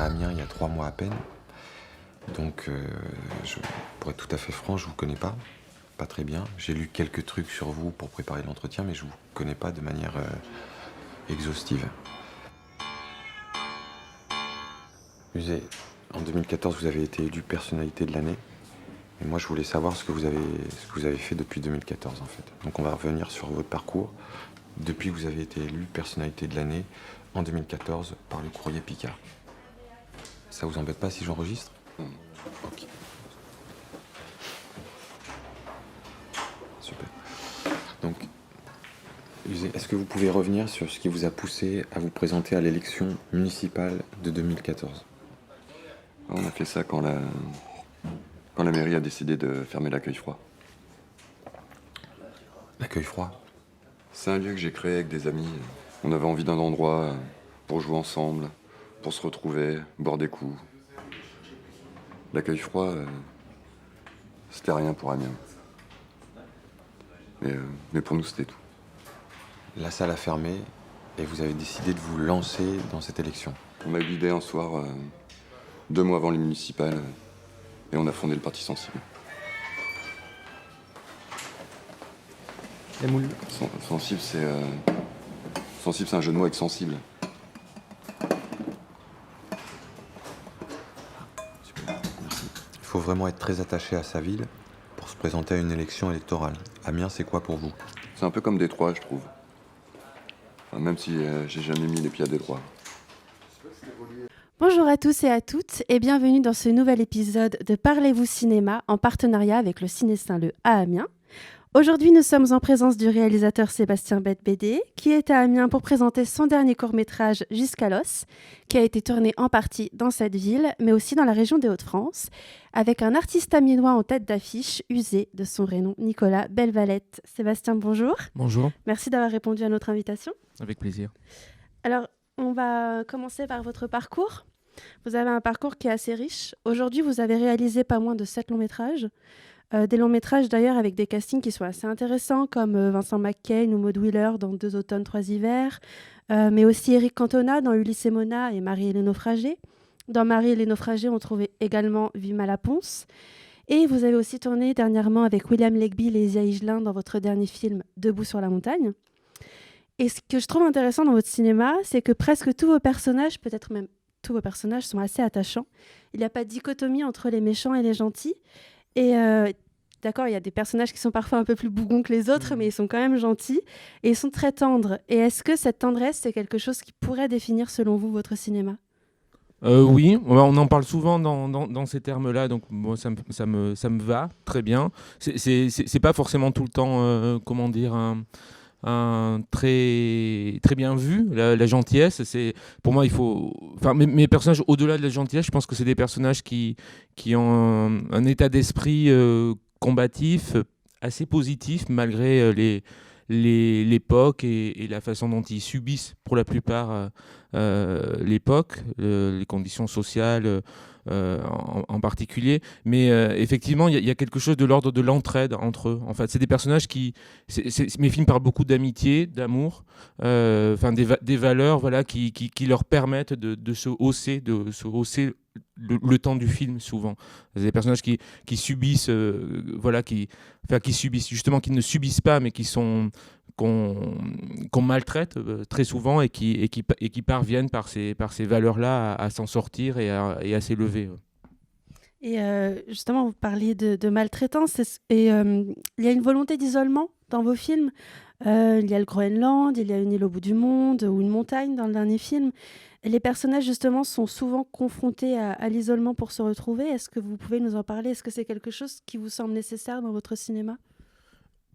à Amiens il y a 3 mois à peine. Donc, pour être tout à fait franc, je vous connais pas très bien. J'ai lu quelques trucs sur vous pour préparer l'entretien, mais je vous connais pas de manière exhaustive. Musée, en 2014, vous avez été élu personnalité de l'année. Et moi, je voulais savoir ce que vous avez fait depuis 2014, en fait. Donc, on va revenir sur votre parcours depuis que vous avez été élu personnalité de l'année en 2014 par le Courrier Picard. Ça vous embête pas si j'enregistre ? Ok. Super. Donc, est-ce que vous pouvez revenir sur ce qui vous a poussé à vous présenter à l'élection municipale de 2014 ? On a fait ça quand la mairie a décidé de fermer l'accueil froid. L'accueil froid ? C'est un lieu que j'ai créé avec des amis. On avait envie d'un endroit pour jouer ensemble, pour se retrouver, boire des coups. L'accueil froid, c'était rien pour Amiens. Mais pour nous, c'était tout. La salle a fermé et vous avez décidé de vous lancer dans cette élection. On a eu l'idée un soir, 2 mois avant les municipales, et on a fondé le Parti Sensible. La moule. Sensible, c'est un jeu de mots avec sensible. Super, merci. Il faut vraiment être très attaché à sa ville pour se présenter à une élection électorale. Amiens, c'est quoi pour vous ? C'est un peu comme Détroit, je trouve. Enfin, même si j'ai jamais mis les pieds à Détroit. Bonjour à tous et à toutes et bienvenue dans ce nouvel épisode de Parlez-vous cinéma en partenariat avec le Ciné Saint-Leu à Amiens. Aujourd'hui, nous sommes en présence du réalisateur Sébastien Bette-Bédé qui est à Amiens pour présenter son dernier court-métrage Jusqu'à l'os, qui a été tourné en partie dans cette ville, mais aussi dans la région des Hauts-de-France, avec un artiste amiénois en tête d'affiche, usé de son vrai nom, Nicolas Belvalette. Sébastien, bonjour. Bonjour, Merci d'avoir répondu à notre invitation. avec plaisir. Alors, on va commencer par votre parcours. Vous avez un parcours qui est assez riche. Aujourd'hui, vous avez réalisé pas moins de 7 longs métrages. Des longs métrages d'ailleurs avec des castings qui sont assez intéressants, comme Vincent McCain ou Maud Wheeler dans 2 automnes, 3 hivers, mais aussi Eric Cantona dans Ulysse et Mona et Marie et les naufragés. Dans Marie et les naufragés, on trouvait également Vima la Ponce. Et vous avez aussi tourné dernièrement avec William Legby et Zia Higelin dans votre dernier film Debout sur la montagne. Et ce que je trouve intéressant dans votre cinéma, c'est que presque tous vos personnages, peut-être même tous vos personnages, sont assez attachants. Il n'y a pas de dichotomie entre les méchants et les gentils. Et d'accord, il y a des personnages qui sont parfois un peu plus bougons que les autres, mais ils sont quand même gentils et ils sont très tendres. Et est-ce que cette tendresse, c'est quelque chose qui pourrait définir, selon vous, votre cinéma ? Oui, on en parle souvent dans ces termes-là, donc moi, ça me va très bien. C'est pas forcément tout le temps, un très très bien vu, la gentillesse. Pour moi, il faut, enfin, mes personnages, au-delà de la gentillesse, je pense que c'est des personnages qui ont un état d'esprit combatif assez positif malgré l'époque et la façon dont ils subissent pour la plupart l'époque, les conditions sociales en particulier. Mais effectivement, il y a quelque chose de l'ordre de l'entraide entre eux. En fait, c'est des personnages mes films parlent beaucoup d'amitié, d'amour, des valeurs, voilà, qui leur permettent de se hausser le temps du film souvent. C'est des personnages qui subissent, qui subissent justement, qui ne subissent pas, mais qu'on maltraite très souvent et qui parviennent par ces valeurs-là à s'en sortir et à s'élever. Et justement, vous parliez de maltraitance et il y a une volonté d'isolement dans vos films. Il y a le Groenland, il y a une île au bout du monde ou une montagne dans le dernier film. Et les personnages, justement, sont souvent confrontés à l'isolement pour se retrouver. Est-ce que vous pouvez nous en parler ? Est-ce que c'est quelque chose qui vous semble nécessaire dans votre cinéma ?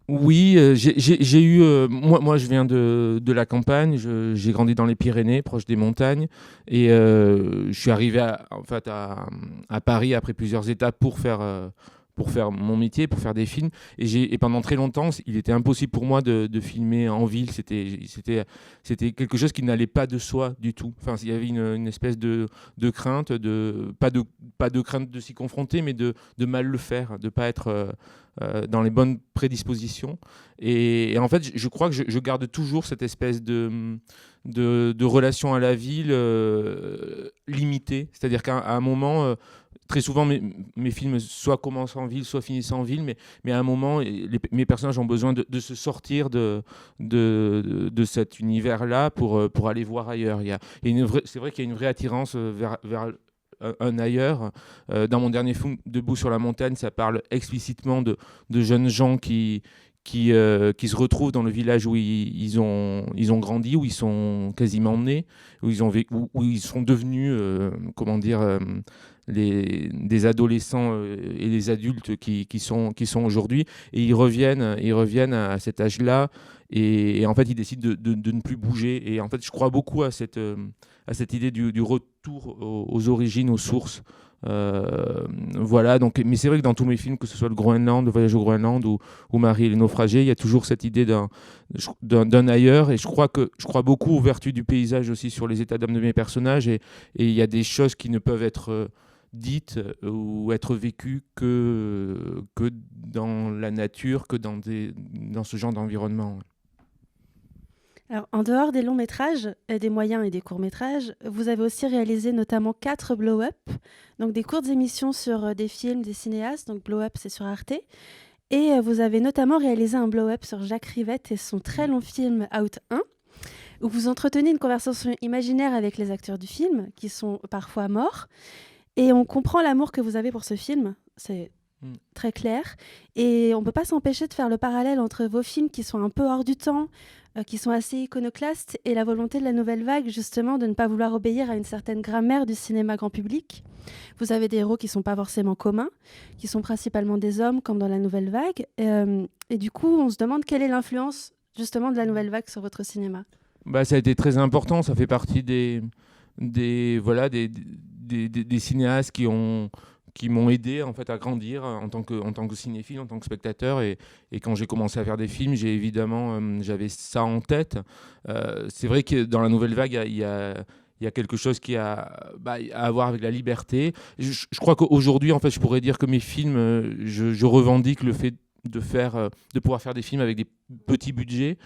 Oui, j'ai eu... moi, je viens de la campagne. J'ai grandi dans les Pyrénées, proche des montagnes. Et je suis arrivé à Paris après plusieurs étapes pour faire mon métier, pour faire des films. Et pendant très longtemps, il était impossible pour moi de filmer en ville. C'était quelque chose qui n'allait pas de soi du tout. Enfin, il y avait une espèce de crainte, pas de crainte de s'y confronter, mais de mal le faire, de ne pas être dans les bonnes prédispositions. Et en fait, je crois que je garde toujours cette espèce de relation à la ville limitée. C'est-à-dire qu'à un moment, très souvent, mes films soit commencent en ville, soit finissent en ville, mais à un moment, mes personnages ont besoin de se sortir de cet univers-là pour aller voir ailleurs. C'est vrai qu'il y a une vraie attirance vers un ailleurs. Dans mon dernier film, Debout sur la montagne, ça parle explicitement de jeunes gens qui se retrouvent dans le village où ils ont grandi, où ils sont quasiment nés, où ils sont devenus, des adolescents et des adultes qui sont aujourd'hui. Et ils reviennent à cet âge-là. Et en fait, ils décident de ne plus bouger. Et en fait, je crois beaucoup à cette idée du retour aux origines, aux sources. Voilà, donc, mais c'est vrai que dans tous mes films, que ce soit le Groenland, le voyage au Groenland ou Marie et les naufragés, il y a toujours cette idée d'un ailleurs, et je crois beaucoup aux vertus du paysage aussi sur les états d'âme de mes personnages, et il y a des choses qui ne peuvent être dites ou être vécues que dans la nature, que dans ce genre d'environnement. Alors, en dehors des longs métrages, des moyens et des courts métrages, vous avez aussi réalisé notamment 4 blow-up, donc des courtes émissions sur des films, des cinéastes. Donc blow-up, c'est sur Arte. Et vous avez notamment réalisé un blow-up sur Jacques Rivette et son très long film Out 1, où vous entretenez une conversation imaginaire avec les acteurs du film, qui sont parfois morts. Et on comprend l'amour que vous avez pour ce film. C'est très clair. Et on ne peut pas s'empêcher de faire le parallèle entre vos films qui sont un peu hors du temps, qui sont assez iconoclastes, et la volonté de la nouvelle vague, justement, de ne pas vouloir obéir à une certaine grammaire du cinéma grand public. Vous avez des héros qui ne sont pas forcément communs, qui sont principalement des hommes, comme dans la nouvelle vague. Et du coup, on se demande quelle est l'influence, justement, de la nouvelle vague sur votre cinéma. Ça a été très important. Ça fait partie des cinéastes qui m'ont aidé en fait à grandir en tant que cinéphile, en tant que spectateur, et quand j'ai commencé à faire des films, j'avais ça en tête. C'est vrai que dans la nouvelle vague, il y a quelque chose qui a à voir avec la liberté. Je crois qu'aujourd'hui, en fait, je pourrais dire que mes films, je revendique le fait de pouvoir faire des films avec des petits budgets.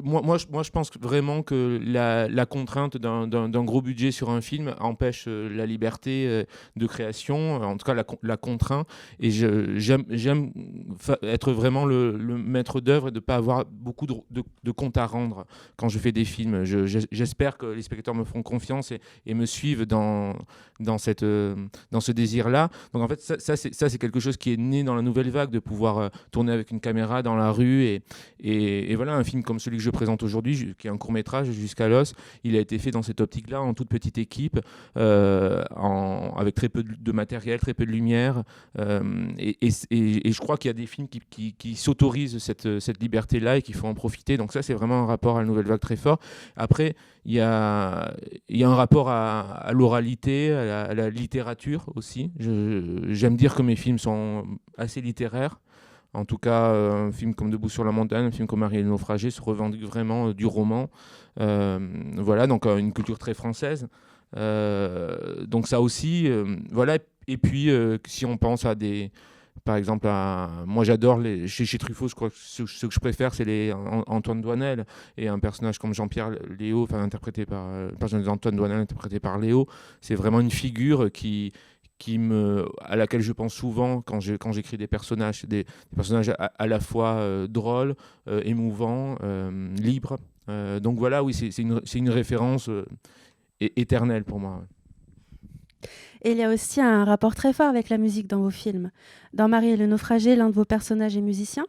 Moi, je pense vraiment que la contrainte d'un gros budget sur un film empêche la liberté de création, en tout cas la contraint. Et j'aime être vraiment le maître d'œuvre et de ne pas avoir beaucoup de comptes à rendre quand je fais des films. J'espère que les spectateurs me feront confiance et me suivent dans ce désir-là. Donc en fait, ça c'est quelque chose qui est né dans la nouvelle vague, de pouvoir tourner avec une caméra dans la rue. Et voilà, un film comme celui que je présente aujourd'hui, qui est un court-métrage, Jusqu'à l'os, il a été fait dans cette optique-là, en toute petite équipe, avec très peu de matériel, très peu de lumière. Et je crois qu'il y a des films qui s'autorisent cette liberté-là et qu'il faut en profiter. Donc ça, c'est vraiment un rapport à la nouvelle vague très fort. Après, il y a un rapport à l'oralité, à la littérature aussi. J'aime dire que mes films sont assez littéraires. En tout cas, un film comme Debout sur la montagne, un film comme Marie et les naufragés se revendique vraiment du roman. Voilà, donc une culture très française. Donc ça aussi, voilà. Et puis, si on pense à par exemple, moi j'adore chez Truffaut, je crois que ce que je préfère, c'est Antoine Doinel, et un personnage comme Jean-Pierre Léo, interprété par le personnage d'Antoine Doinel, interprété par Léo. C'est vraiment une figure à laquelle je pense souvent quand j'écris des personnages à la fois drôles, émouvants, libres. Donc voilà, oui, c'est une référence éternelle pour moi. Et il y a aussi un rapport très fort avec la musique dans vos films. Dans Marie et le naufragé, l'un de vos personnages est musicien.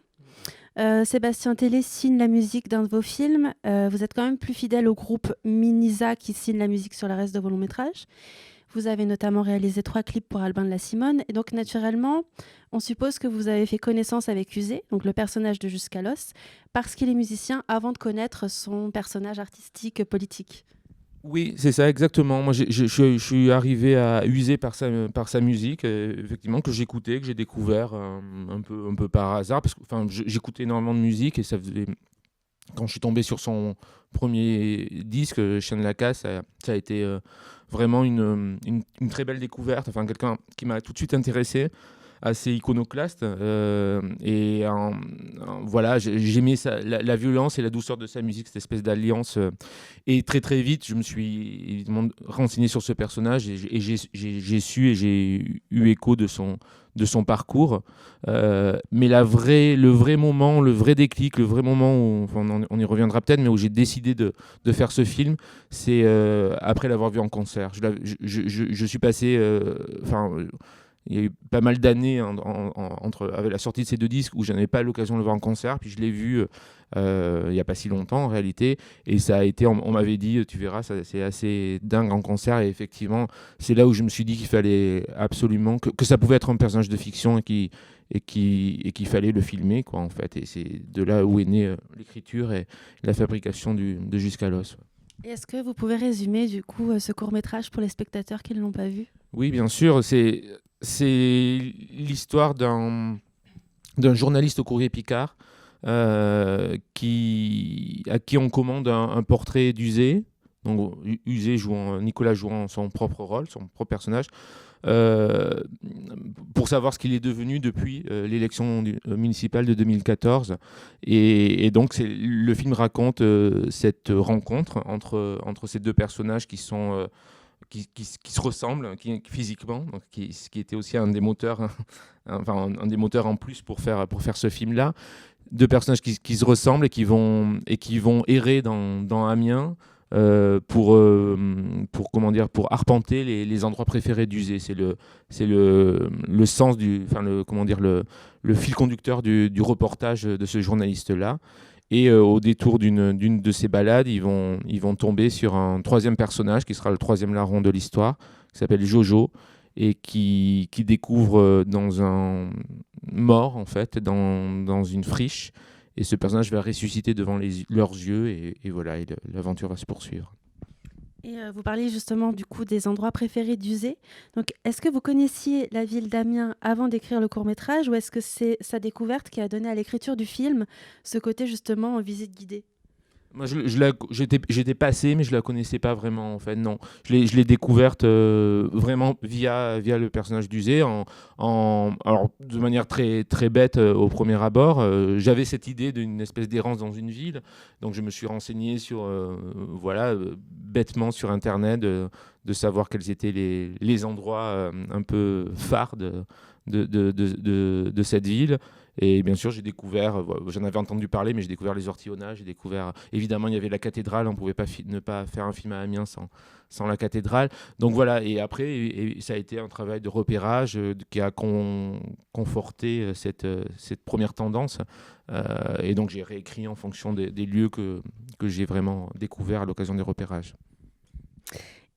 Sébastien Tellier signe la musique d'un de vos films. Vous êtes quand même plus fidèle au groupe Minisa qui signe la musique sur le reste de vos longs métrages. Vous avez notamment réalisé 3 clips pour Albin de la Simone. Et donc, naturellement, on suppose que vous avez fait connaissance avec Uzé, donc le personnage de Jusqu'à l'os, parce qu'il est musicien avant de connaître son personnage artistique politique. Oui, c'est ça, exactement. Moi, je suis arrivé à user par sa musique, effectivement, que j'écoutais, que j'ai découvert un peu par hasard, parce que enfin, j'écoutais énormément de musique et ça faisait. Quand je suis tombé sur son premier disque, Chien de la Casse, ça a été vraiment une très belle découverte. Enfin, quelqu'un qui m'a tout de suite intéressé, assez iconoclaste. Voilà, j'aimais la violence et la douceur de sa musique, cette espèce d'alliance. Et très très vite, je me suis évidemment renseigné sur ce personnage et j'ai su et j'ai eu écho de son parcours. Mais le vrai moment, le vrai déclic, le vrai moment où, enfin, on y reviendra peut-être, mais où j'ai décidé de faire ce film, c'est après l'avoir vu en concert. Je suis passé, il y a eu pas mal d'années avec la sortie de ces deux disques où je n'avais pas l'occasion de le voir en concert, puis je l'ai vu il n'y a pas si longtemps en réalité, et ça a été, on m'avait dit, tu verras, c'est assez dingue en concert, et effectivement, c'est là où je me suis dit qu'il fallait absolument, que ça pouvait être un personnage de fiction et qu'il fallait le filmer, quoi, en fait, et c'est de là où est née l'écriture et la fabrication de Jusqu'à l'os. Et est-ce que vous pouvez résumer du coup ce court-métrage pour les spectateurs qui ne l'ont pas vu? Oui, bien sûr, c'est l'histoire d'un journaliste au Courrier Picard à qui on commande un portrait d'Uzé. Donc Nicolas jouant son propre rôle, son propre personnage, euh, pour savoir ce qu'il est devenu depuis l'élection municipale de 2014. Et donc le film raconte cette rencontre entre ces deux personnages qui sont qui se ressemblent physiquement, donc ce qui était aussi un des moteurs, enfin un des moteurs en plus pour faire ce film-là. Deux personnages qui se ressemblent et qui vont errer dans Amiens comment dire, pour arpenter les endroits préférés d'Uzé. C'est le sens comment dire, le fil conducteur du reportage de ce journaliste-là. Et au détour d'une de ces balades, ils vont tomber sur un troisième personnage qui sera le troisième larron de l'histoire, qui s'appelle Jojo, et qui découvre dans un mort, en fait, dans une friche. Et ce personnage va ressusciter devant leurs yeux, et voilà, l'aventure va se poursuivre. Et vous parliez justement du coup des endroits préférés d'Uzé. Donc, est-ce que vous connaissiez la ville d'Amiens avant d'écrire le court-métrage, ou est-ce que c'est sa découverte qui a donné à l'écriture du film ce côté justement en visite guidée? Moi, j'étais passé, mais je la connaissais pas vraiment, en fait. Non, je l'ai découverte vraiment via le personnage d'Uzé, alors de manière très très bête au premier abord. J'avais cette idée d'une espèce d'errance dans une ville, donc je me suis renseigné sur, bêtement sur Internet, de savoir quels étaient les endroits un peu phares de cette ville. Et bien sûr, j'ai découvert, j'en avais entendu parler, mais j'ai découvert les ortillonnages, j'ai découvert, évidemment, il y avait la cathédrale, on ne pouvait pas ne pas faire un film à Amiens sans la cathédrale. Donc voilà, et après, ça a été un travail de repérage qui a conforté cette première tendance. Et donc j'ai réécrit en fonction des lieux que j'ai vraiment découverts à l'occasion des repérages.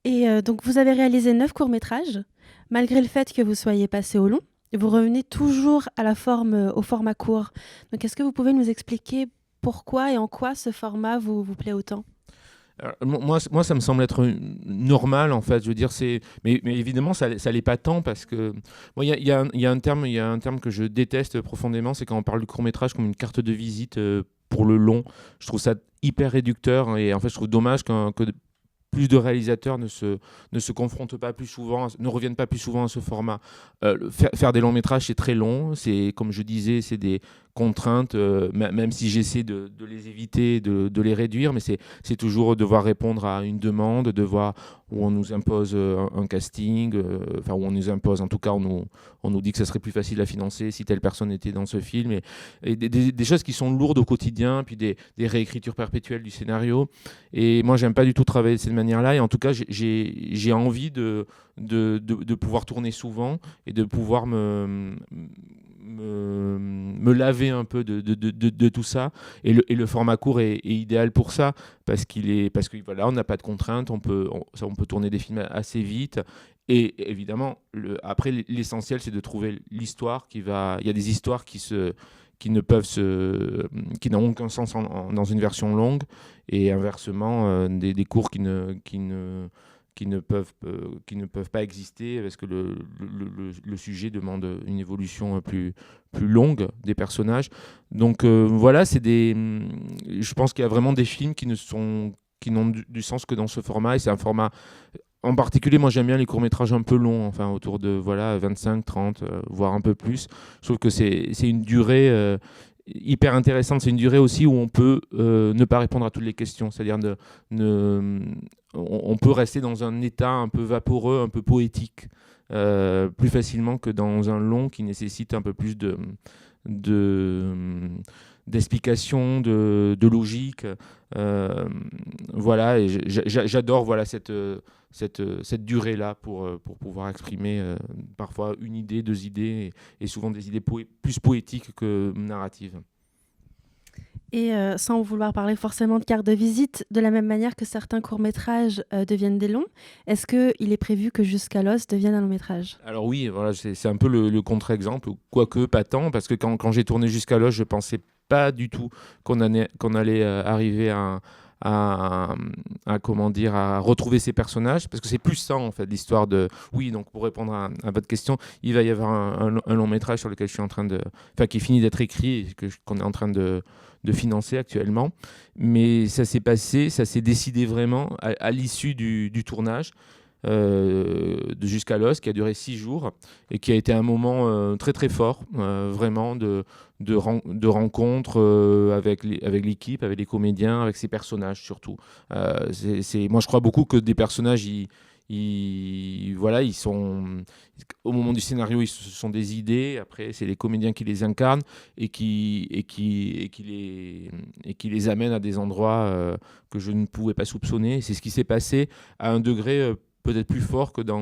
Et donc, vous avez réalisé 9 courts-métrages, malgré le fait que vous soyez passé au long. Et vous revenez toujours à au format court. Donc, est-ce que vous pouvez nous expliquer pourquoi et en quoi ce format vous plaît autant? Alors, moi, ça me semble être normal, en fait. Je veux dire, mais évidemment, ça l'est pas tant parce que il y a un terme que je déteste profondément, c'est quand on parle du court métrage comme une carte de visite pour le long. Je trouve ça hyper réducteur, hein, et en fait, je trouve dommage que plus de réalisateurs ne se confrontent pas plus souvent, ne reviennent pas plus souvent à ce format. Faire des longs métrages, c'est très long. C'est, comme je disais, c'est des contraintes, même si j'essaie de les éviter, de les réduire, mais c'est toujours devoir répondre à une demande, devoir où on nous impose un casting, où on nous impose, en tout cas, on nous dit que ça serait plus facile à financer si telle personne était dans ce film, et des choses qui sont lourdes au quotidien, puis des réécritures perpétuelles du scénario. Et moi, j'aime pas du tout travailler de cette manière-là, et en tout cas, j'ai envie de pouvoir tourner souvent et de pouvoir me laver un peu de tout ça, et le format court est idéal pour ça parce que voilà, on n'a pas de contraintes, on peut tourner des films assez vite, et évidemment après l'essentiel c'est de trouver l'histoire il y a des histoires qui qui n'ont aucun sens dans une version longue, et inversement des cours qui ne peuvent pas exister parce que le sujet demande une évolution plus longue des personnages. Donc voilà, je pense qu'il y a vraiment des films qui n'ont du sens que dans ce format, et c'est un format. En particulier, moi j'aime bien les courts-métrages un peu longs, enfin autour de 25, 30, voire un peu plus. Je trouve que c'est une durée hyper intéressante. C'est une durée aussi où on peut ne pas répondre à toutes les questions. C'est-à-dire on peut rester dans un état un peu vaporeux, un peu poétique, plus facilement que dans un long qui nécessite un peu plus d'explication, de logique. Voilà, et j'adore cette durée-là pour pouvoir exprimer parfois une idée, deux idées, et souvent des idées plus poétiques que narratives. Et sans vouloir parler forcément de carte de visite, de la même manière que certains courts-métrages deviennent des longs, est-ce qu'il est prévu que Jusqu'à l'os devienne un long-métrage ? Alors oui, voilà, c'est un peu le contre-exemple, quoique pas tant, parce que quand j'ai tourné Jusqu'à l'os, je pensais pas du tout qu'on allait arriver à retrouver ces personnages, parce que c'est plus ça en fait, l'histoire de... Oui, donc pour répondre à votre question, il va y avoir un long métrage sur lequel qui finit d'être écrit et qu'on est en train de financer actuellement, mais ça s'est décidé vraiment à l'issue du tournage de Jusqu'à l'os, qui a duré 6 jours et qui a été un moment très très fort, vraiment de rencontres avec l'équipe, avec les comédiens, avec ces personnages surtout. Moi je crois beaucoup que des personnages, ils sont au moment du scénario, ce sont des idées. Après, c'est les comédiens qui les incarnent et qui les amènent à des endroits que je ne pouvais pas soupçonner. C'est ce qui s'est passé à un degré peut-être plus fort que dans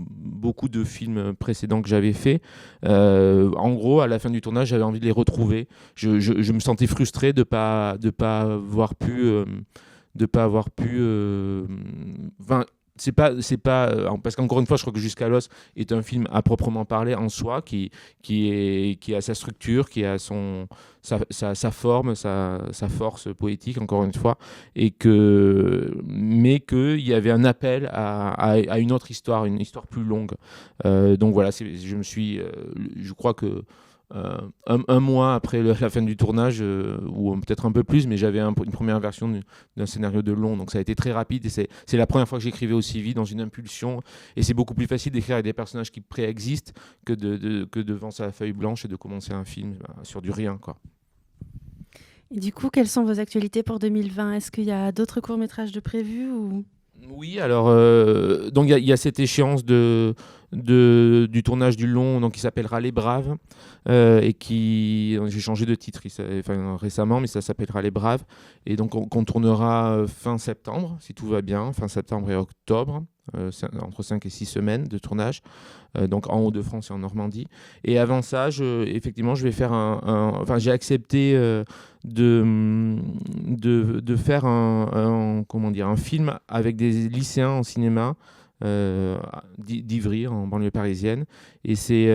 beaucoup de films précédents que j'avais faits. En gros, à la fin du tournage, j'avais envie de les retrouver. Je me sentais frustré de pas avoir pu c'est pas parce qu'encore une fois, je crois que Jusqu'à l'os est un film à proprement parler en soi, qui a sa structure, qui a sa forme, sa force poétique, encore une fois, mais qu'il y avait un appel à une autre histoire, une histoire plus longue. Donc voilà, je crois que un mois après la fin du tournage, ou peut-être un peu plus, mais j'avais une première version d'un scénario de long, donc ça a été très rapide, et c'est la première fois que j'écrivais aussi vite, dans une impulsion, et c'est beaucoup plus facile d'écrire avec des personnages qui préexistent que devant sa feuille blanche et de commencer un film sur du rien, quoi. Et du coup, quelles sont vos actualités pour 2020 ? Est-ce qu'il y a d'autres courts-métrages de prévus ou... Oui, alors donc il y a cette échéance du tournage du long, donc qui s'appellera Les Braves, et j'ai changé de titre récemment, mais ça s'appellera Les Braves, et donc on tournera fin septembre, si tout va bien, fin septembre et octobre, entre 5 et 6 semaines de tournage, donc en Hauts-de-France et en Normandie. Et avant ça, effectivement, je vais faire j'ai accepté de faire un film avec des lycéens en cinéma d'Ivry, en banlieue parisienne. Et c'est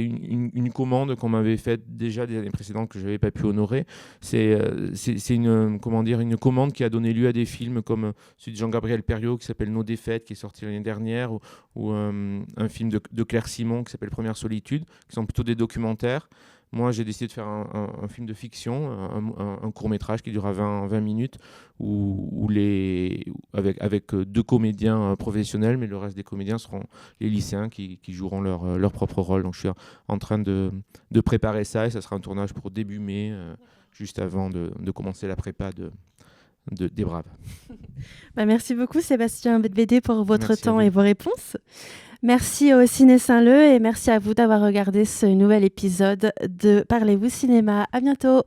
une commande qu'on m'avait faite déjà des années précédentes, que je n'avais pas pu honorer. C'est une commande qui a donné lieu à des films comme celui de Jean-Gabriel Perriot qui s'appelle Nos défaites, qui est sorti l'année dernière, ou un film de Claire Simon qui s'appelle Première solitude, qui sont plutôt des documentaires. Moi, j'ai décidé de faire un film de fiction, un court-métrage qui durera 20 minutes, avec 2 comédiens professionnels, mais le reste des comédiens seront les lycéens qui joueront leur propre rôle. Donc, je suis en train de préparer ça, et ça sera un tournage pour début mai, juste avant de commencer la prépa des Braves. Merci beaucoup, Sébastien Bedvedé, pour votre temps et vos réponses. Merci au Ciné Saint-Leu, et merci à vous d'avoir regardé ce nouvel épisode de Parlez-vous cinéma. À bientôt.